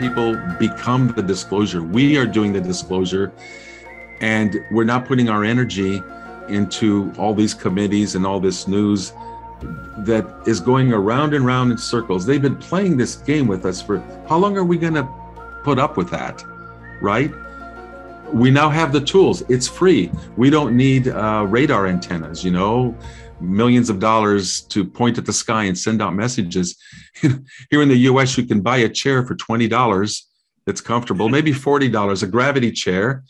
people become the disclosure. We are doing the disclosure, and we're not putting our energy into all these committees and all this news that is going around and round in circles. They've been playing this game with us for how long are we going to put up with that, right? We now have the tools. It's free. We don't need radar antennas, millions of dollars to point at the sky and send out messages. Here in the US, you can buy a chair for $20 that's comfortable, maybe $40, a gravity chair,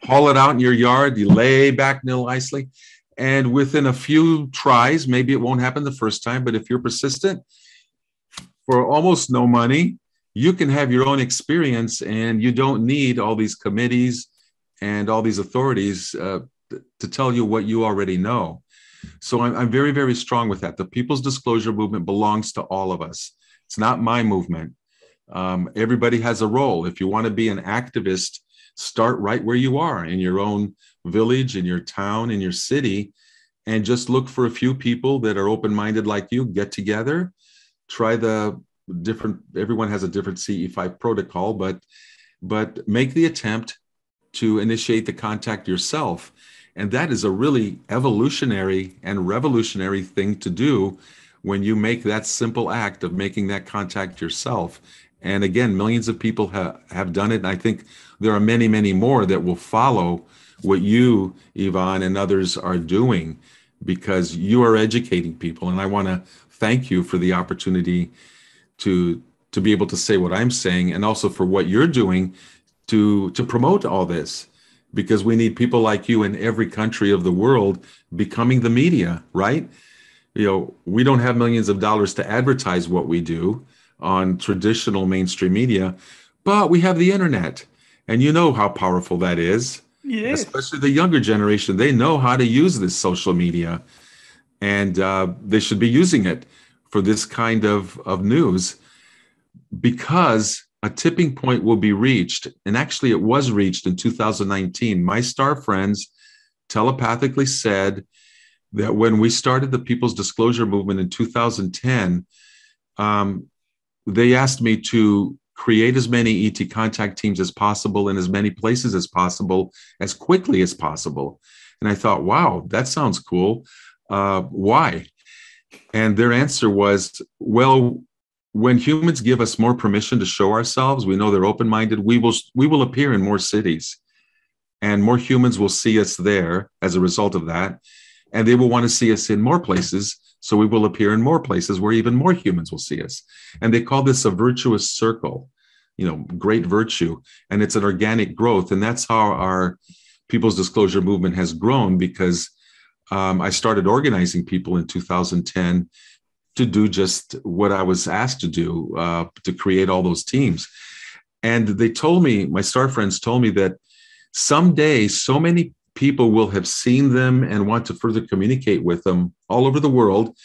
haul it out in your yard, you lay back nicely, and within a few tries, maybe it won't happen the first time, but if you're persistent, for almost no money, you can have your own experience, and you don't need all these committees and all these authorities to tell you what you already know. So I'm very, very strong with that. The People's Disclosure Movement belongs to all of us. It's not my movement. Everybody has a role. If you want to be an activist, start right where you are in your own village, in your town, in your city, and just look for a few people that are open-minded like you, get together, try the different, everyone has a different CE5 protocol, but make the attempt to initiate the contact yourself. And that is a really evolutionary and revolutionary thing to do when you make that simple act of making that contact yourself. And again, millions of people have done it. And I think there are many, many more that will follow what you, Ivan, and others are doing, because you are educating people. And I want to thank you for the opportunity to be able to say what I'm saying, and also for what you're doing to promote all this, because we need people like you in every country of the world becoming the media, right? We don't have millions of dollars to advertise what we do on traditional mainstream media, but we have the internet, and you know how powerful that is. Yes. Especially the younger generation. They know how to use this social media, and they should be using it for this kind of news, because a tipping point will be reached. And actually it was reached in 2019. My star friends telepathically said that when we started the People's Disclosure Movement in 2010, they asked me to create as many ET contact teams as possible in as many places as possible, as quickly as possible. And I thought, wow, that sounds cool. Why? And their answer was, well, when humans give us more permission to show ourselves, we know they're open-minded, we will appear in more cities, and more humans will see us there as a result of that. And they will want to see us in more places, so we will appear in more places where even more humans will see us. And they call this a virtuous circle, great virtue. And it's an organic growth. And that's how our People's Disclosure Movement has grown, because I started organizing people in 2010 to do just what I was asked to do, to create all those teams. And they told me, my star friends told me, that someday so many people will have seen them and want to further communicate with them all over the world,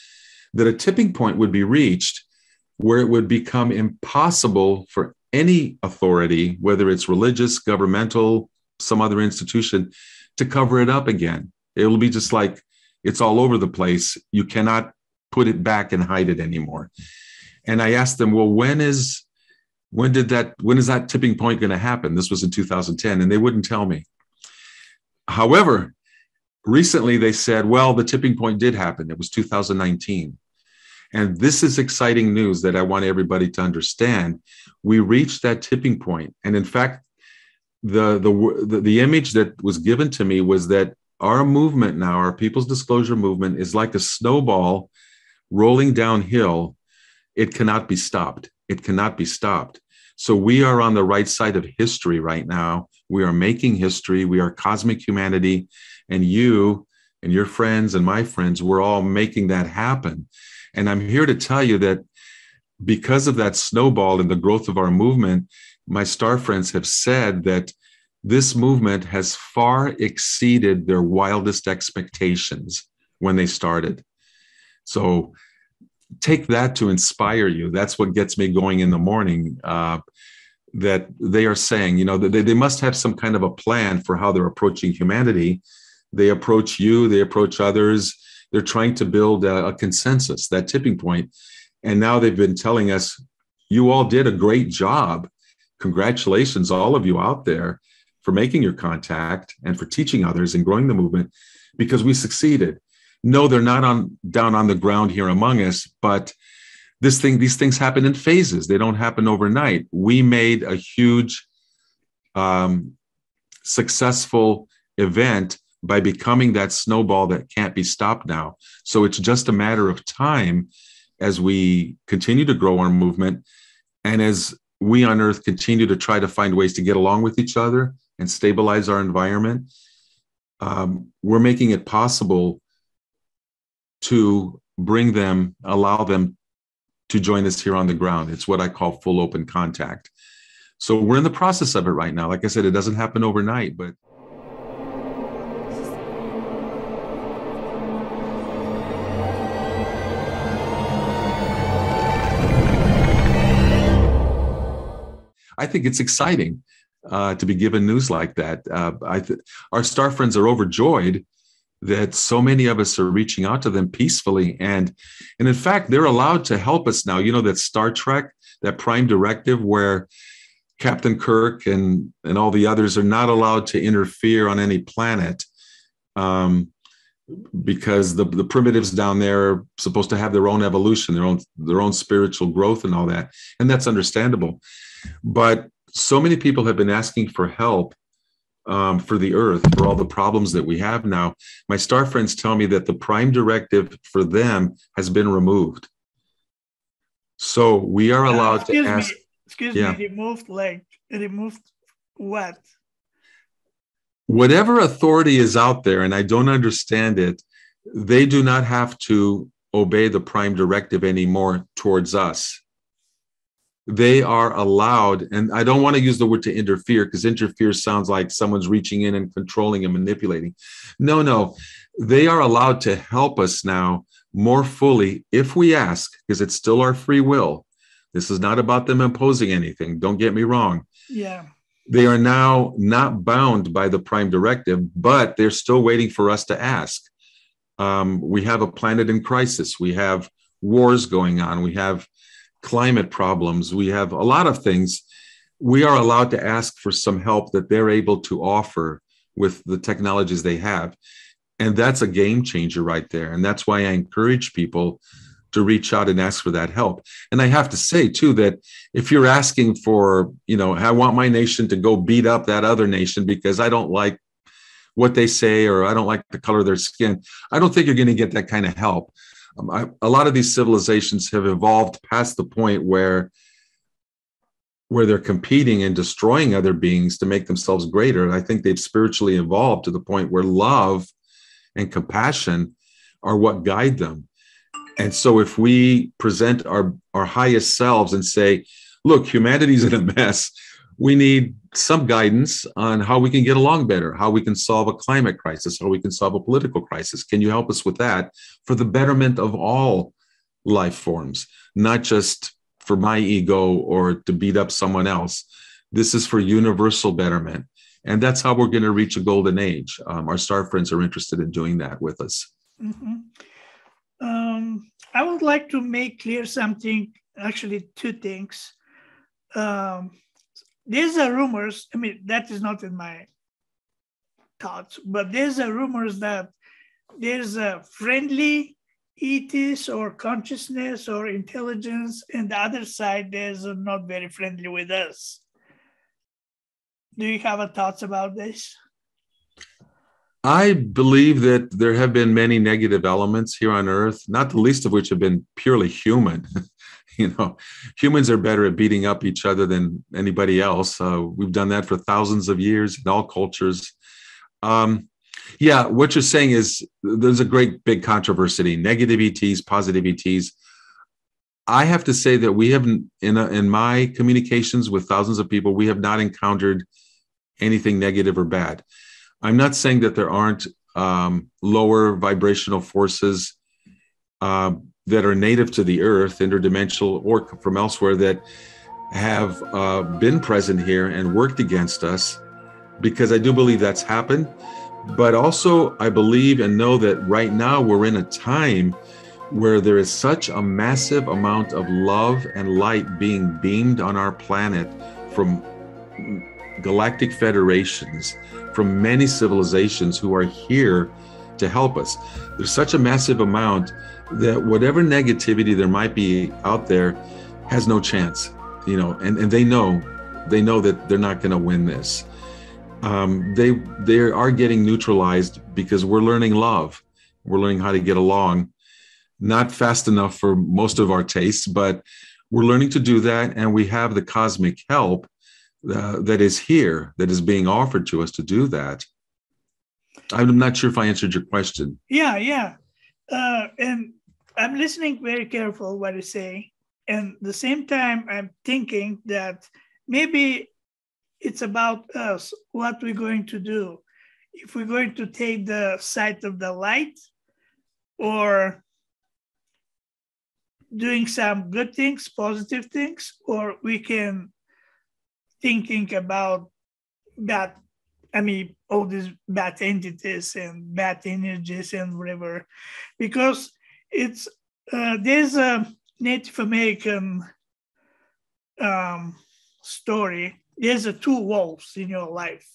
that a tipping point would be reached where it would become impossible for any authority, whether it's religious, governmental, some other institution, to cover it up again. It will be just like it's all over the place. You cannot put it back and hide it anymore. And I asked them, well, when is that tipping point going to happen? This was in 2010, and they wouldn't tell me. However, recently they said, well, the tipping point did happen. It was 2019. And this is exciting news that I want everybody to understand. We reached that tipping point. And in fact, the image that was given to me was that our movement now, our People's Disclosure Movement, is like a snowball rolling downhill. It cannot be stopped. It cannot be stopped. So we are on the right side of history right now. We are making history. We are cosmic humanity. And you and your friends and my friends, we're all making that happen. And I'm here to tell you that because of that snowball and the growth of our movement, my star friends have said that this movement has far exceeded their wildest expectations when they started. So take that to inspire you. That's what gets me going in the morning, that they are saying, they must have some kind of a plan for how they're approaching humanity. They approach you, they approach others. They're trying to build a consensus, that tipping point. And now they've been telling us, you all did a great job congratulations, all of you out there, for making your contact and for teaching others and growing the movement, because we succeeded. No, they're not down on the ground here among us, but these things happen in phases. They don't happen overnight. We made a huge, successful event by becoming that snowball that can't be stopped now. So it's just a matter of time as we continue to grow our movement, and as we on Earth continue to try to find ways to get along with each other and stabilize our environment. We're making it possible to allow them to join us here on the ground. It's what I call full open contact. So we're in the process of it right now. Like I said, it doesn't happen overnight, but I think it's exciting to be given news like that. Our star friends are overjoyed that so many of us are reaching out to them peacefully. And in fact, they're allowed to help us now. You know, that Star Trek, that prime directive where Captain Kirk and all the others are not allowed to interfere on any planet because the primitives down there are supposed to have their own evolution, their own spiritual growth and all that. And that's understandable. But so many people have been asking for help for the Earth, for all the problems that we have now. My star friends tell me that the prime directive for them has been removed. So we are allowed to ask. Excuse me, removed what? Whatever authority is out there, and I don't understand it, they do not have to obey the prime directive anymore towards us. They are allowed, and I don't want to use the word to interfere, because interfere sounds like someone's reaching in and controlling and manipulating. No, they are allowed to help us now more fully if we ask, because it's still our free will. This is not about them imposing anything. Don't get me wrong. Yeah. They are now not bound by the prime directive, but they're still waiting for us to ask. We have a planet in crisis. We have wars going on. We have climate problems. We have a lot of things. We are allowed to ask for some help that they're able to offer with the technologies they have. And that's a game changer right there. And that's why I encourage people to reach out and ask for that help. And I have to say too, that if you're asking for, I want my nation to go beat up that other nation because I don't like what they say, or I don't like the color of their skin, I don't think you're going to get that kind of help. A lot of these civilizations have evolved past the point where they're competing and destroying other beings to make themselves greater. I think they've spiritually evolved to the point where love and compassion are what guide them. And so if we present our highest selves and say, look, humanity's in a mess, we need some guidance on how we can get along better, how we can solve a climate crisis, how we can solve a political crisis. Can you help us with that for the betterment of all life forms, not just for my ego or to beat up someone else? This is for universal betterment. And that's how we're going to reach a golden age. Our star friends are interested in doing that with us. Mm-hmm. I would like to make clear something, actually two things. There's a rumors, that is not in my thoughts, but there's a rumors that there's a friendly ETs or consciousness or intelligence, and the other side there's not very friendly with us. Do you have a thoughts about this? I believe that there have been many negative elements here on Earth, not the least of which have been purely human. Humans are better at beating up each other than anybody else. We've done that for thousands of years in all cultures. What you're saying is there's a great big controversy, negative ETs, positive ETs. I have to say that we haven't, in my communications with thousands of people, we have not encountered anything negative or bad. I'm not saying that there aren't lower vibrational forces that are native to the Earth, interdimensional or from elsewhere, that have been present here and worked against us, because I do believe that's happened. But also I believe and know that right now we're in a time where there is such a massive amount of love and light being beamed on our planet from galactic federations from many civilizations who are here to help us. There's such a massive amount that whatever negativity there might be out there has no chance, and they know that they're not going to win this. They are getting neutralized because we're learning love. We're learning how to get along, not fast enough for most of our tastes, but we're learning to do that. And we have the cosmic help that is here, that is being offered to us to do that. I'm not sure if I answered your question. Yeah. And I'm listening very careful what you say. And at the same time, I'm thinking that maybe it's about us, what we're going to do. If we're going to take the side of the light or doing some good things, positive things, or we can thinking about that, all these bad entities and bad energies and whatever, because it's there's a Native American story. There's two wolves in your life.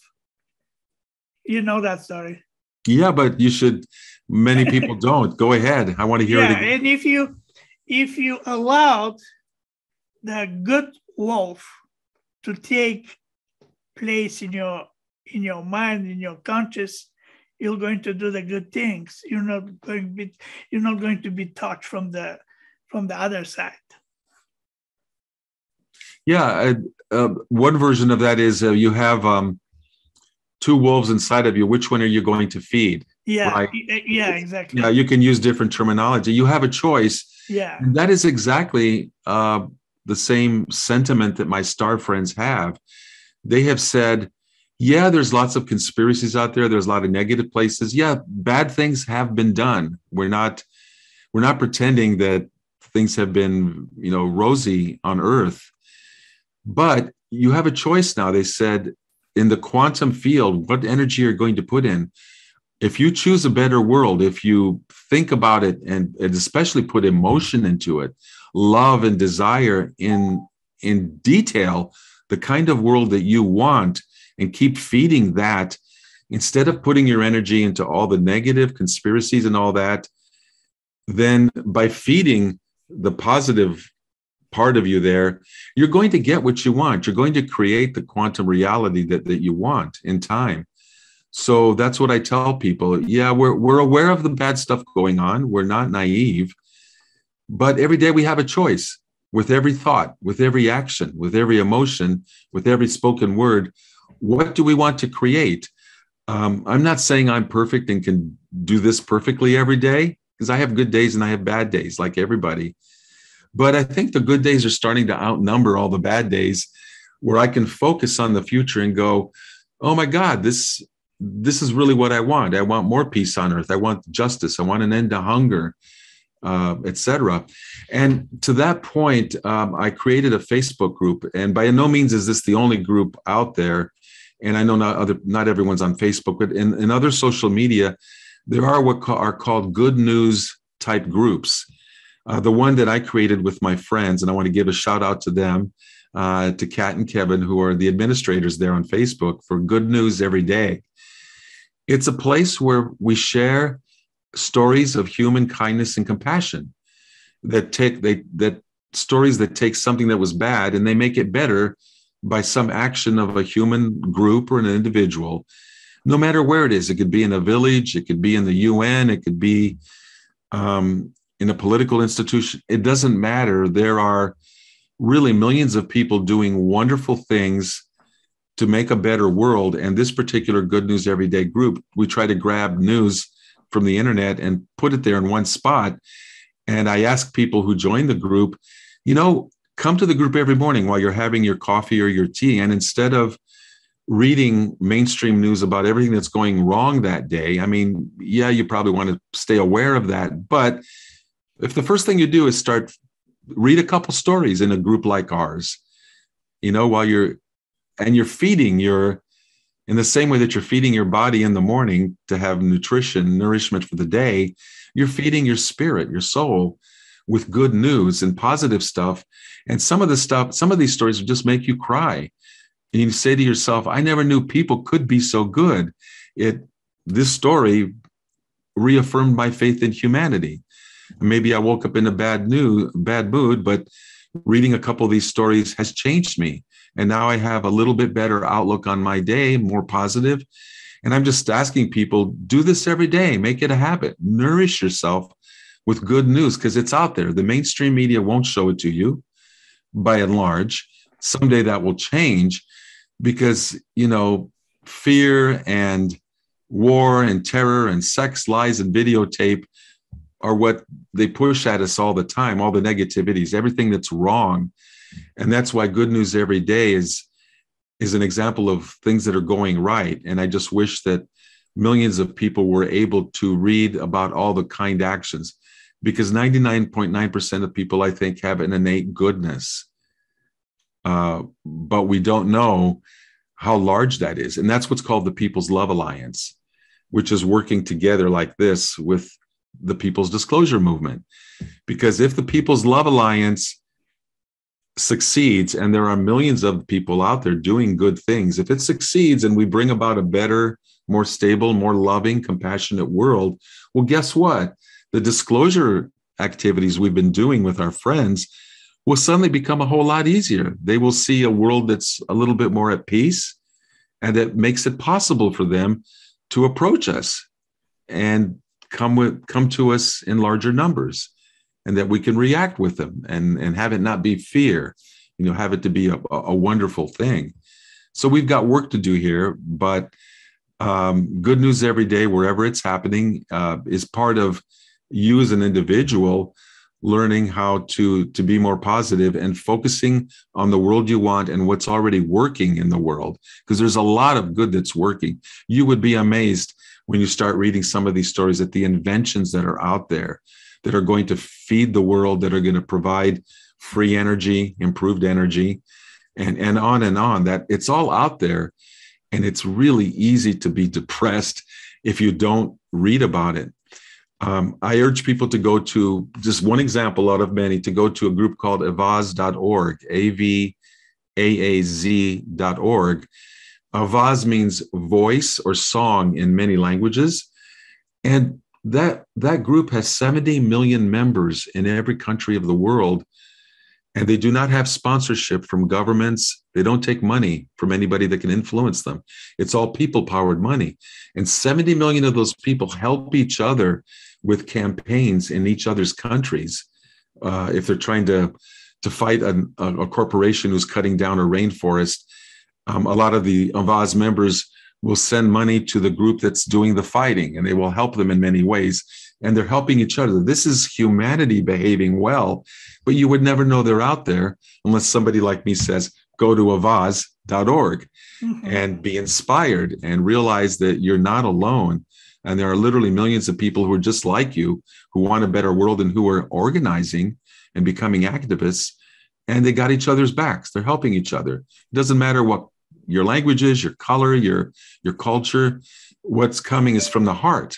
You know that story? Yeah, but you should. Many people don't. Go ahead. I want to hear it again. And if you allowed the good wolf to take place in your mind, in your conscious, you're going to do the good things. You're not going to be touched from the other side. Yeah, one version of that is you have two wolves inside of you. Which one are you going to feed? Yeah, right? Yeah, exactly. Yeah, you can use different terminology. You have a choice. Yeah, and that is exactly the same sentiment that my star friends have. They have said, yeah, there's lots of conspiracies out there. There's a lot of negative places. Yeah, bad things have been done. We're not pretending that things have been, rosy on Earth. But you have a choice now. They said, in the quantum field, what energy you're going to put in. If you choose a better world, if you think about it and especially put emotion into it, love and desire in detail, the kind of world that you want, and keep feeding that, instead of putting your energy into all the negative conspiracies and all that, then by feeding the positive part of you there, you're going to get what you want. You're going to create the quantum reality that you want in time. So that's what I tell people. Yeah, we're aware of the bad stuff going on. We're not naive, but every day we have a choice. With every thought, with every action, with every emotion, with every spoken word, what do we want to create? I'm not saying I'm perfect and can do this perfectly every day, because I have good days and I have bad days like everybody. But I think the good days are starting to outnumber all the bad days, where I can focus on the future and go, oh my God, this is really what I want. I want more peace on earth. I want justice. I want an end to hunger, etc. And to that point, I created a Facebook group. And by no means is this the only group out there. And I know not everyone's on Facebook, but in other social media, there are what are called good news type groups. The one that I created with my friends, and I want to give a shout out to them, to Kat and Kevin, who are the administrators there on Facebook for Good News Every Day. It's a place where we share stories of human kindness and compassion, that stories that take something that was bad and they make it better by some action of a human group or an individual, no matter where it is. It could be in a village, it could be in the UN, it could be in a political institution. It doesn't matter. There are really millions of people doing wonderful things to make a better world. And this particular Good News Everyday group, we try to grab news from the internet and put it there in one spot. And I ask people who join the group, come to the group every morning while you're having your coffee or your tea. And instead of reading mainstream news about everything that's going wrong that day, you probably want to stay aware of that. But if the first thing you do is read a couple stories in a group like ours, while you're feeding in the same way that you're feeding your body in the morning to have nourishment for the day, you're feeding your spirit, your soul, with good news and positive stuff. And some of these stories will just make you cry. And you say to yourself, I never knew people could be so good. This story reaffirmed my faith in humanity. Maybe I woke up in a bad mood, but reading a couple of these stories has changed me. And now I have a little bit better outlook on my day, more positive. And I'm just asking people, do this every day, make it a habit, nourish yourself with good news, because it's out there. The mainstream media won't show it to you by and large. Someday that will change because, fear and war and terror and sex, lies, and videotape are what they push at us all the time, all the negativities, everything that's wrong. And that's why Good News Every Day is an example of things that are going right. And I just wish that millions of people were able to read about all the kind actions, because 99.9% of people, I think, have an innate goodness. But we don't know how large that is. And that's what's called the People's Love Alliance, which is working together like this with the People's Disclosure Movement. Because if the People's Love Alliance succeeds, and there are millions of people out there doing good things, if it succeeds and we bring about a better, more stable, more loving, compassionate world, well, guess what? The disclosure activities we've been doing with our friends will suddenly become a whole lot easier. They will see a world that's a little bit more at peace, and that makes it possible for them to approach us and come to us in larger numbers, and that we can react with them and have it not be fear, have it to be a wonderful thing. So we've got work to do here, but Good News Every Day, wherever it's happening, is part of you as an individual learning how to be more positive and focusing on the world you want and what's already working in the world, because there's a lot of good that's working. You would be amazed when you start reading some of these stories at the inventions that are out there that are going to feed the world, that are going to provide free energy, improved energy, and on, that it's all out there. And it's really easy to be depressed if you don't read about it. I urge people to go to, just one example out of many, to go to a group called avaaz.org, AVAAZ.org. Avaaz means voice or song in many languages. And that group has 70 million members in every country of the world. And they do not have sponsorship from governments. They don't take money from anybody that can influence them. It's all people-powered money. And 70 million of those people help each other with campaigns in each other's countries. If they're trying to fight a corporation who's cutting down a rainforest, a lot of the Avaaz members will send money to the group that's doing the fighting, and they will help them in many ways. And they're helping each other. This is humanity behaving well, but you would never know they're out there unless somebody like me says, go to avaaz.org and be inspired and realize that you're not alone. And there are literally millions of people who are just like you, who want a better world and who are organizing and becoming activists, and they got each other's backs. They're helping each other. It doesn't matter what your language is, your color, your culture. What's coming is from the heart.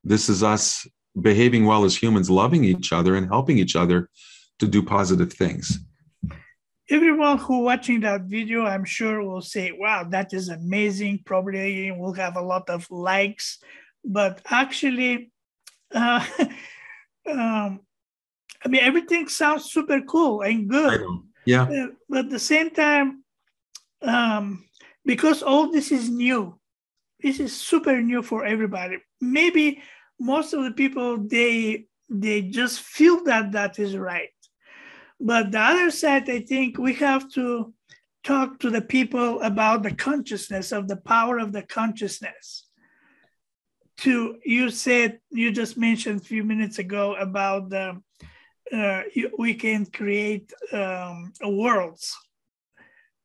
This is us behaving well as humans, loving each other and helping each other to do positive things. Everyone who watching that video, I'm sure will say, wow, that is amazing. Probably will have a lot of likes. But actually, everything sounds super cool and good. I know. Yeah. But at the same time, because all this is new, this is super new for everybody. Maybe most of the people, they just feel that is right. But the other side, I think we have to talk to the people about the consciousness, of the power of the consciousness. You just mentioned a few minutes ago about we can create worlds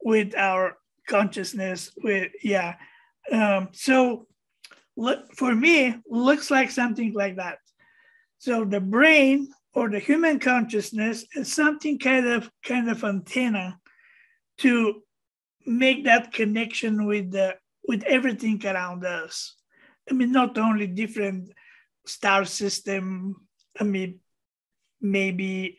with our consciousness. So for me, looks like something like that. So the brain or the human consciousness is something kind of antenna to make that connection with everything around us. Not only different star system, maybe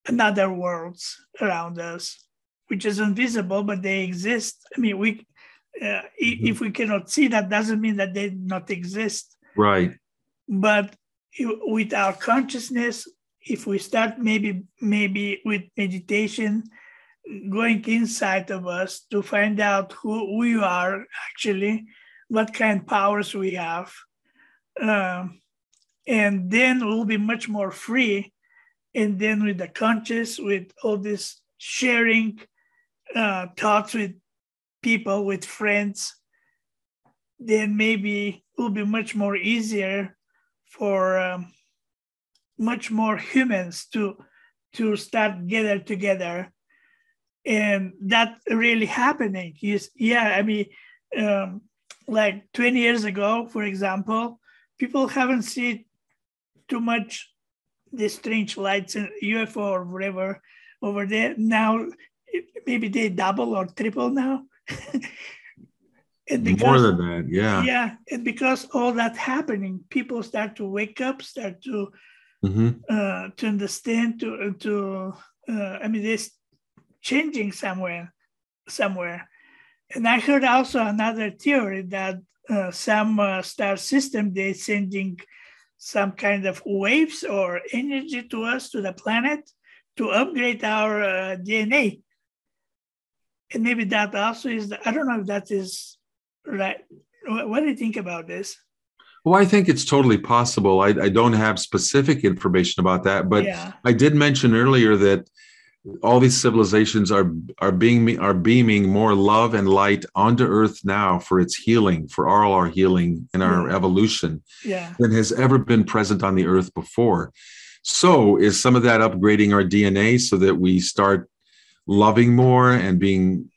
another worlds around us. which is invisible, but they exist. I mean, if we cannot see, that doesn't mean that they not exist. Right. But with our consciousness, if we start maybe with meditation, going inside of us to find out who we are actually, what kind of powers we have, and then we'll be much more free. And then with the conscious, with all this sharing thoughts with people, with friends, then maybe it will be much more easier for much more humans to start gather together. And that really happening. Like 20 years ago, for example, people haven't seen too much these strange lights and UFO or whatever over there. Now, maybe they double or triple now. And because, more than that, yeah. Yeah, and because all that happening, people start to wake up, start to understand, there's changing somewhere. And I heard also another theory that some star system, they're sending some kind of waves or energy to us, to the planet, to upgrade our DNA. And maybe that also is, I don't know if that is right. What do you think about this? Well, I think it's totally possible. I don't have specific information about that, but yeah. I did mention earlier that all these civilizations are beaming more love and light onto Earth now for its healing, for all our healing and our evolution than has ever been present on the Earth before. So is some of that upgrading our DNA so that we start loving more and being,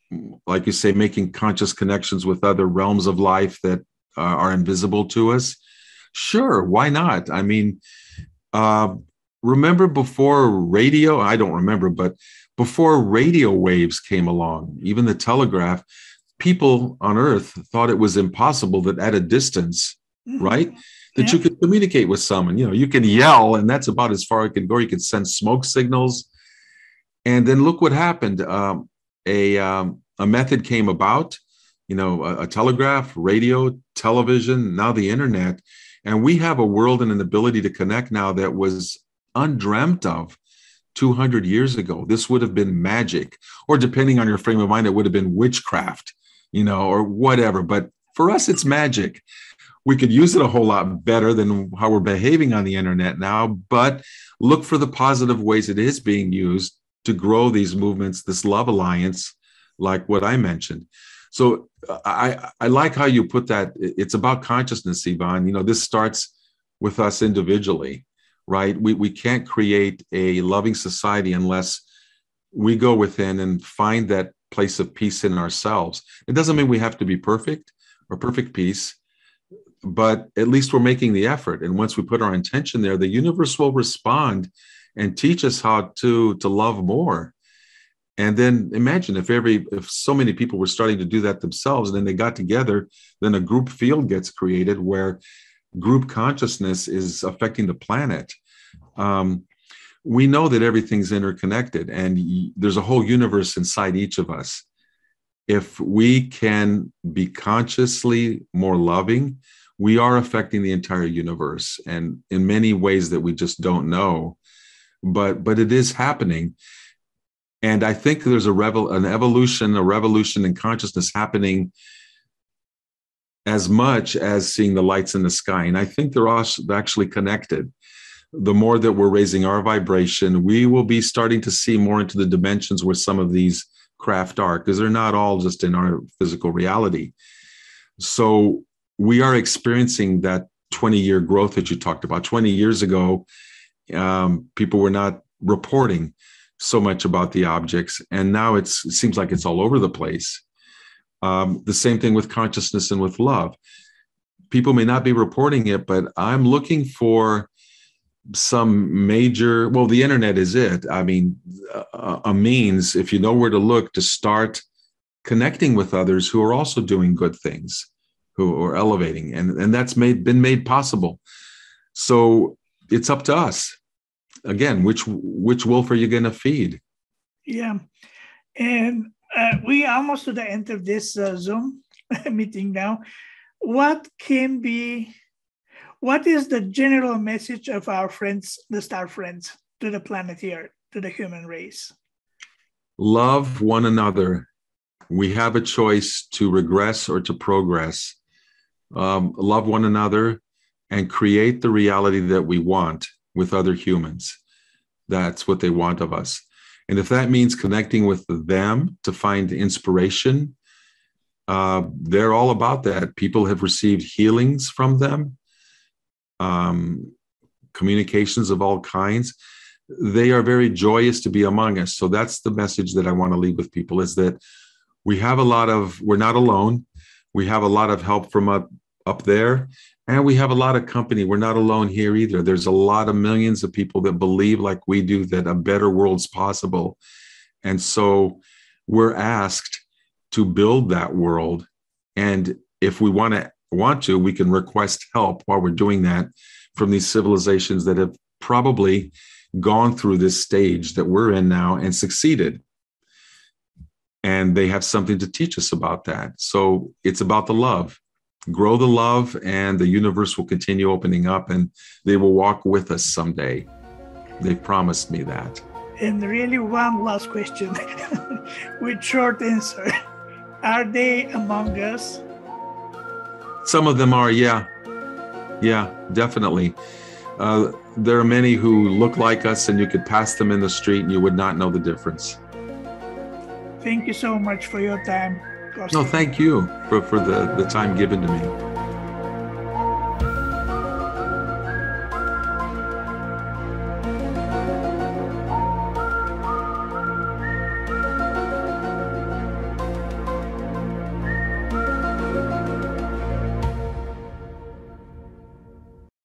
like you say, making conscious connections with other realms of life that are invisible to us? Sure, why not? I mean, remember before radio, I don't remember, but before radio waves came along, even the telegraph, people on Earth thought it was impossible that at a distance, right, that you could communicate with someone. You know, you can yell and that's about as far it can go. You can send smoke signals. And then look what happened. A method came about, you know, a telegraph, radio, television, now the internet. And we have a world and an ability to connect now that was undreamt of 200 years ago. This would have been magic, or depending on your frame of mind, it would have been witchcraft, you know, or whatever. But for us, it's magic. We could use it a whole lot better than how we're behaving on the internet now, but look for the positive ways it is being used to grow these movements, this love alliance, like what I mentioned. So I like how you put that. It's about consciousness, Ivan. You know, this starts with us individually, right? We can't create a loving society unless we go within and find that place of peace in ourselves. It doesn't mean we have to be perfect or perfect peace, but at least we're making the effort. And once we put our intention there, the universe will respond and teach us how to love more. And then imagine if so many people were starting to do that themselves, and then they got together, then a group field gets created where group consciousness is affecting the planet. We know that everything's interconnected and there's a whole universe inside each of us. If we can be consciously more loving, we are affecting the entire universe, and in many ways that we just don't know. But it is happening. And I think there's a revolution in consciousness happening as much as seeing the lights in the sky. And I think they're actually connected. The more that we're raising our vibration, we will be starting to see more into the dimensions where some of these craft are, because they're not all just in our physical reality. So we are experiencing that 20-year growth that you talked about. 20 years ago, people were not reporting so much about the objects, and now it seems like it's all over the place. The same thing with consciousness and with love. People may not be reporting it, but I'm looking for some major, well, the internet is it. I mean, a means, if you know where to look, to start connecting with others who are also doing good things, who are elevating, and that's been made possible. So it's up to us. Again, which wolf are you going to feed? Yeah. And we almost to the end of this Zoom meeting now. What is the general message of our friends, the star friends, to the planet here, to the human race? Love one another. We have a choice to regress or to progress. Love one another and create the reality that we want with other humans. That's what they want of us. And if that means connecting with them to find inspiration, they're all about that. People have received healings from them, communications of all kinds. They are very joyous to be among us. So that's the message that I want to leave with people, is that we're not alone. We have a lot of help from up there, and we have a lot of company. We're not alone here either. There's a lot of millions of people that believe like we do that a better world's possible. And so we're asked to build that world. And if we want to, we can request help while we're doing that from these civilizations that have probably gone through this stage that we're in now and succeeded. And they have something to teach us about that. So it's about the love. Grow the love, and the universe will continue opening up, and they will walk with us someday. They promised me that. And really one last question with short answer. Are they among us? Some of them are, yeah. Yeah, definitely. There are many who look like us, and you could pass them in the street and you would not know the difference. Thank you so much for your time, Costa. No, thank you for the time given to me.